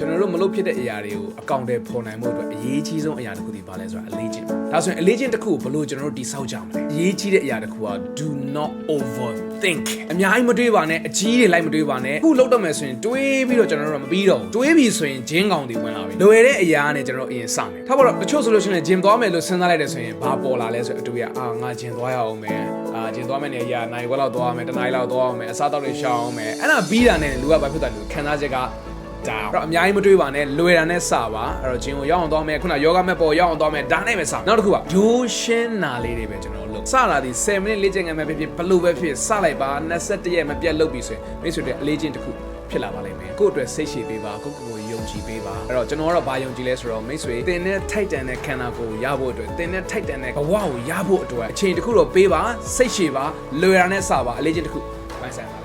ကျွန်တော်တို့မလုပ်ဖြစ်တဲ့အရာတွေကိုအကောင့်တွေပေါ်နိုင်မှုအတွက်အရေးကြီးဆုံးအရာတစ်ခုဒီပါလဲဆိုတာအလေးကျင့်ဒါဆိုရင်အလေးကျင့်တစ်ခုကိုဘလို့ကျွန်တော်တို့တိဆောက်ကြမလဲအရေးကြီးတဲ့အရာတစ်ခုက do not overthink အများကြီးမတွေးပါနဲ့အကြီးတွေလိုက်မတွေးပါနဲ့ခုလုပ်တော့မယ်ဆိုရင်တွေးပြီးတော့ကျွန်တော်တို့မပြီးတော့တွေးပြီးဆိုရင်ဂျင်းကောင်တွေဝင်လာပြီလွယ်တဲ့အရာနဲ့ကျွန်တော်အရင်စမယ်ထားပါတော့တချို့ဆိုလို့ရှိရင်ဂျင်သွားမယ်လို့စဉ်းစားလိုက်တယ်ဆိုရင်ဘာပေါ်လာလဲဆိုအတူရငါဂျင်သွားရအောင်မယ်ဂျင်သွားမယ်နေရာနိုင်ခွက်လောက်သွားမယ်တနားရီလောက်သွားအောင်မယ်အစားတောက်တွေရှောင်းအောင်မယ်အဲ့ဒါပြီးတာနဲ့လူကဘာဖြစ်တယ်လို့ခံစားချက်ကဒါတော့အများကြီးမတွေးပါနဲ့လွယ်တာနဲ့စပါအဲ့တော့ဂျင်ကိုရောက်အောင်သွားမယ်ခုနယောဂမဲ့ပေါ်ရောက်အောင်သွားမယ်ဒါနဲ့ပဲစနောက်တစ်ခုကဂျိုးရှင်းနာလေးတွေပဲကျွန်တော်လုပ်စလာသည်10မိနစ်လေ့ကျင့်ခန်းပဲဖြစ်ဖြစ်ဘလို့ပဲဖြစ်စလိုက်ပါ21ရက်မပြတ်လုပ်ပြီဆိုရင်မိတ်ဆွေတွေအလေးချင်းတစ်ခုဖြစ်လာပါလိမ့်မယ်ကိုယ့်အတွက်စိတ်ရှည်ပေးပါကိုယုံကြည်ပေးပါအဲ့တော့ကျွန်တော်ကတော့ဘာယုံကြည်လဲဆိုတော့မိတ်ဆွေတင်တဲ့ထိုက်တန်တဲ့ခန္ဓာကိုယ်ရဖို့အတွက်တင်တဲ့ထိုက်တန်တဲ့ဘဝကိုရဖို့အတွက်အချိန်တစ်ခုတော့ပေးပါစိတ်ရှည်ပါလွယ်တာနဲ့စပါအလေးချင်းတစ်ခုပိုင်ဆိုင်ပါ